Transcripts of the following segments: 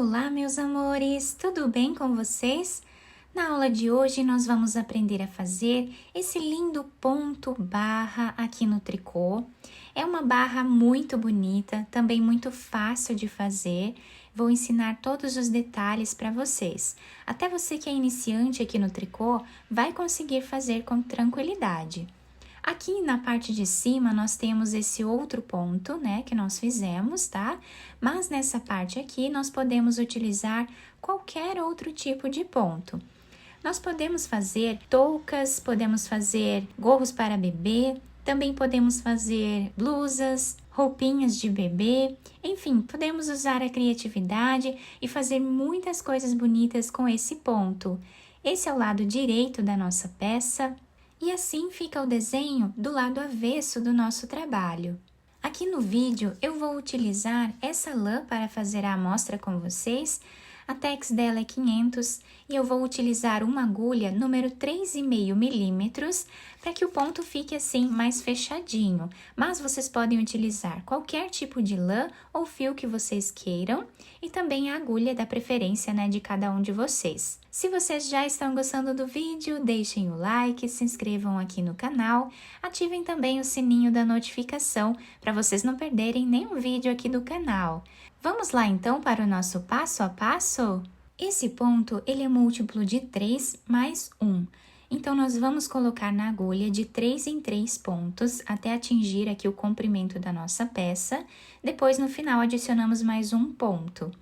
Olá, meus amores, tudo bem com vocês? Na aula de hoje nós vamos aprender a fazer esse lindo ponto barra aqui no tricô. É uma barra muito bonita, também muito fácil de fazer. Vou ensinar todos os detalhes para vocês. Até você que é iniciante aqui no tricô vai conseguir fazer com tranquilidade. Aqui na parte de cima nós temos esse outro ponto, né, que nós fizemos, tá? Mas nessa parte aqui nós podemos utilizar qualquer outro tipo de ponto. Nós podemos fazer toucas, podemos fazer gorros para bebê, também podemos fazer blusas, roupinhas de bebê, enfim, podemos usar a criatividade e fazer muitas coisas bonitas com esse ponto. Esse é o lado direito da nossa peça. E assim fica o desenho do lado avesso do nosso trabalho. Aqui no vídeo eu vou utilizar essa lã para fazer a amostra com vocês. A tex dela é 500 e eu vou utilizar uma agulha número 3,5 milímetros para que o ponto fique assim mais fechadinho. Mas vocês podem utilizar qualquer tipo de lã ou fio que vocês queiram e também a agulha da preferência, né, de cada um de vocês. Se vocês já estão gostando do vídeo, deixem o like, se inscrevam aqui no canal, ativem também o sininho da notificação para vocês não perderem nenhum vídeo aqui do canal. Vamos lá então para o nosso passo a passo? Esse ponto ele é múltiplo de 3 mais 1. Então, nós vamos colocar na agulha de 3 em 3 pontos até atingir aqui o comprimento da nossa peça. Depois, no final, adicionamos mais um ponto.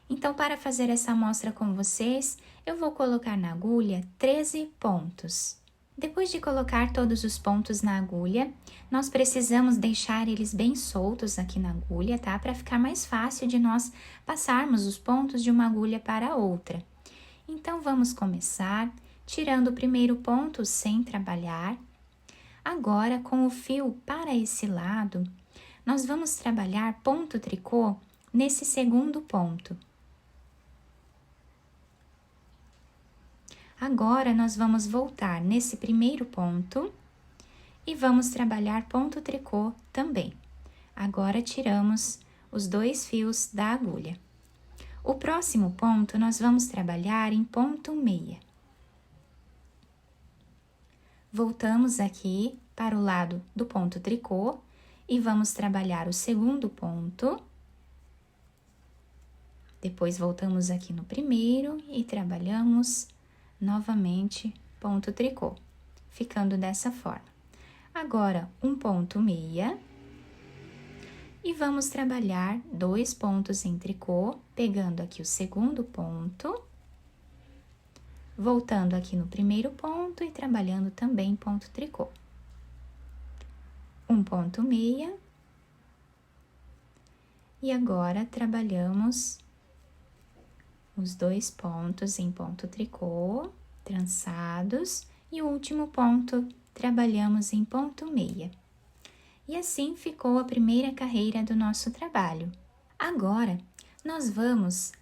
Então, para fazer essa amostra com vocês, eu vou colocar na agulha 13 pontos. Depois de colocar todos os pontos na agulha, nós precisamos deixar eles bem soltos aqui na agulha, tá? Para ficar mais fácil de nós passarmos os pontos de uma agulha para outra. Então, vamos começar tirando o primeiro ponto sem trabalhar. Agora, com o fio para esse lado, nós vamos trabalhar ponto tricô nesse segundo ponto. Agora, nós vamos voltar nesse primeiro ponto e vamos trabalhar ponto tricô também. Agora, tiramos os 2 fios da agulha. O próximo ponto, nós vamos trabalhar em ponto meia. Voltamos aqui para o lado do ponto tricô e vamos trabalhar o segundo ponto. Depois, voltamos aqui no primeiro e trabalhamos novamente ponto tricô, ficando dessa forma. Agora, um ponto meia e vamos trabalhar 2 pontos em tricô, pegando aqui o segundo ponto, voltando aqui no primeiro ponto e trabalhando também ponto tricô. Um ponto meia e agora trabalhamos os 2 pontos em ponto tricô, trançados, e o último ponto trabalhamos em ponto meia. E assim ficou a primeira carreira do nosso trabalho. Agora, nós vamos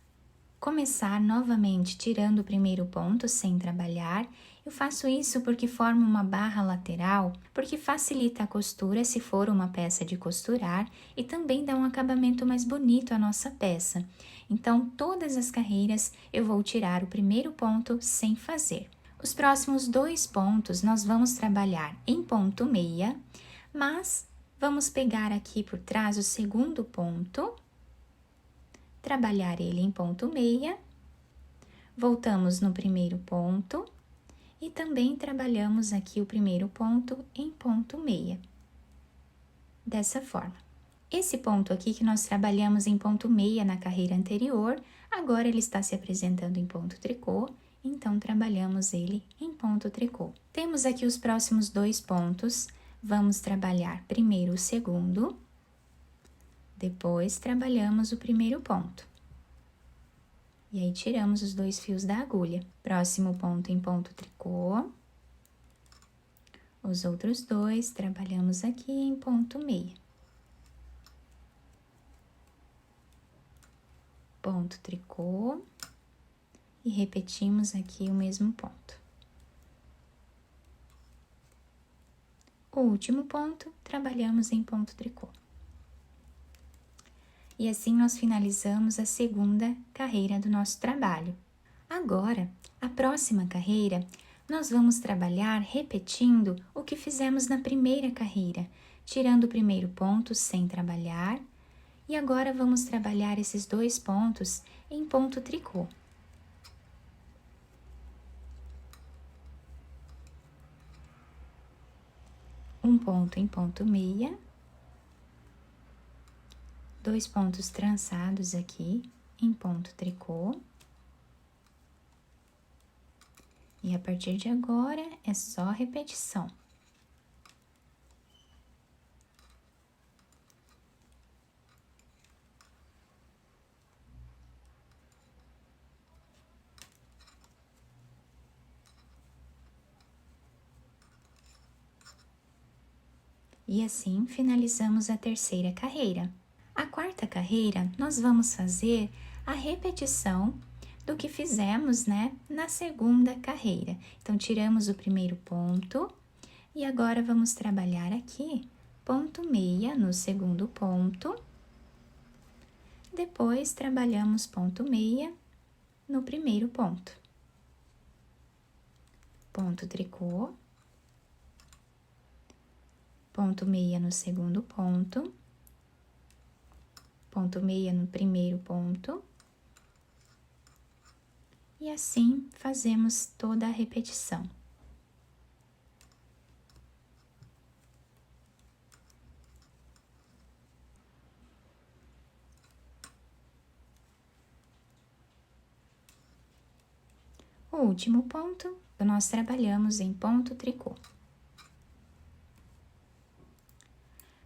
começar novamente tirando o primeiro ponto sem trabalhar. Eu faço isso porque forma uma barra lateral, porque facilita a costura se for uma peça de costurar e também dá um acabamento mais bonito à nossa peça. Então, todas as carreiras eu vou tirar o primeiro ponto sem fazer. Os próximos 2 pontos nós vamos trabalhar em ponto meia, mas vamos pegar aqui por trás o segundo ponto, trabalhar ele em ponto meia, voltamos no primeiro ponto e também trabalhamos aqui o primeiro ponto em ponto meia, dessa forma. Esse ponto aqui que nós trabalhamos em ponto meia na carreira anterior, agora ele está se apresentando em ponto tricô, então trabalhamos ele em ponto tricô. Temos aqui os próximos 2 pontos, vamos trabalhar primeiro o segundo, depois trabalhamos o primeiro ponto. E aí, tiramos os 2 fios da agulha. Próximo ponto em ponto tricô. Os outros 2, trabalhamos aqui em ponto meia. Ponto tricô. E repetimos aqui o mesmo ponto. O último ponto, trabalhamos em ponto tricô. E assim nós finalizamos a segunda carreira do nosso trabalho. Agora, a próxima carreira, nós vamos trabalhar repetindo o que fizemos na primeira carreira, tirando o primeiro ponto sem trabalhar. E agora vamos trabalhar esses 2 pontos em ponto tricô. Um ponto em ponto meia, 2 pontos trançados aqui em ponto tricô. E a partir de agora é só repetição. E assim finalizamos a terceira carreira. A quarta carreira, nós vamos fazer a repetição do que fizemos, né, na segunda carreira. Então, tiramos o primeiro ponto e agora vamos trabalhar aqui ponto meia no segundo ponto. Depois, trabalhamos ponto meia no primeiro ponto. Ponto tricô. Ponto meia no segundo ponto. Ponto meia no primeiro ponto. E assim fazemos toda a repetição. O último ponto, nós trabalhamos em ponto tricô.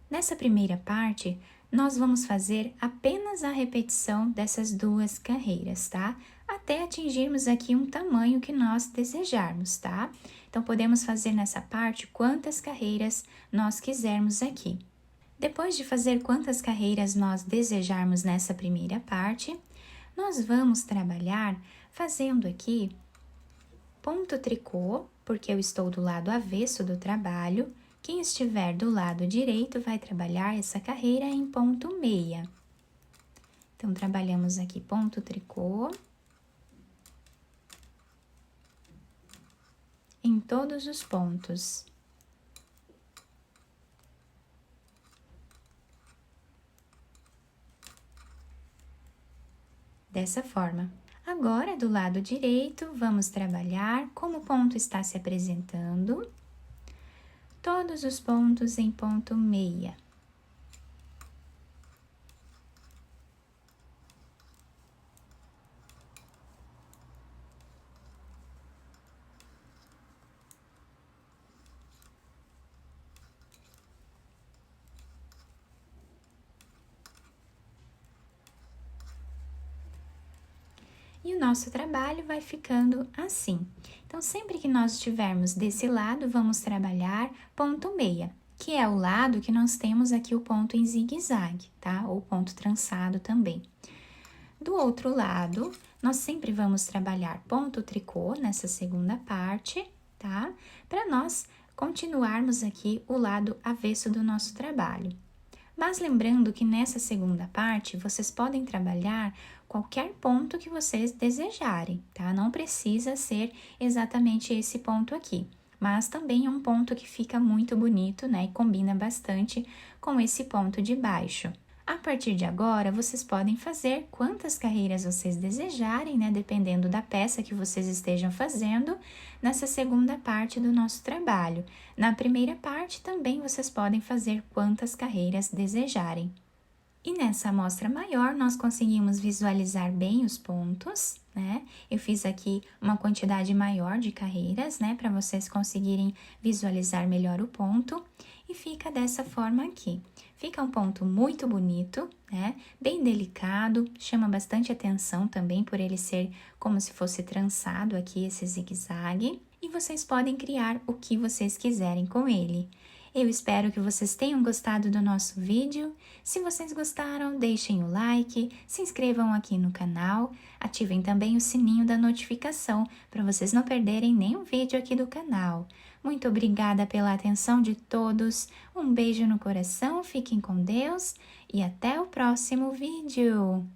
Nessa primeira parte, nós vamos fazer apenas a repetição dessas 2 carreiras, tá? Até atingirmos aqui um tamanho que nós desejarmos, tá? Então, podemos fazer nessa parte quantas carreiras nós quisermos aqui. Depois de fazer quantas carreiras nós desejarmos nessa primeira parte, nós vamos trabalhar fazendo aqui ponto tricô, porque eu estou do lado avesso do trabalho. Quem estiver do lado direito vai trabalhar essa carreira em ponto meia. Então, trabalhamos aqui ponto tricô em todos os pontos. Dessa forma. Agora, do lado direito, vamos trabalhar como o ponto está se apresentando. Todos os pontos em ponto meia. E o nosso trabalho vai ficando assim. Então, sempre que nós estivermos desse lado, vamos trabalhar ponto meia, que é o lado que nós temos aqui o ponto em zigue-zague, tá? Ou ponto trançado também. Do outro lado, nós sempre vamos trabalhar ponto tricô nessa segunda parte, tá? Para nós continuarmos aqui o lado avesso do nosso trabalho. Mas lembrando que nessa segunda parte, vocês podem trabalhar qualquer ponto que vocês desejarem, tá? Não precisa ser exatamente esse ponto aqui, mas também é um ponto que fica muito bonito, né? E combina bastante com esse ponto de baixo. A partir de agora, vocês podem fazer quantas carreiras vocês desejarem, né? Dependendo da peça que vocês estejam fazendo, nessa segunda parte do nosso trabalho. Na primeira parte, também vocês podem fazer quantas carreiras desejarem. E nessa amostra maior, nós conseguimos visualizar bem os pontos, né? Eu fiz aqui uma quantidade maior de carreiras, né? Para vocês conseguirem visualizar melhor o ponto. E fica dessa forma aqui. Fica um ponto muito bonito, né? Bem delicado, chama bastante atenção também por ele ser como se fosse trançado aqui, esse zigue-zague. E vocês podem criar o que vocês quiserem com ele. Eu espero que vocês tenham gostado do nosso vídeo. Se vocês gostaram, deixem o like, se inscrevam aqui no canal, ativem também o sininho da notificação para vocês não perderem nenhum vídeo aqui do canal. Muito obrigada pela atenção de todos. Um beijo no coração, fiquem com Deus e até o próximo vídeo.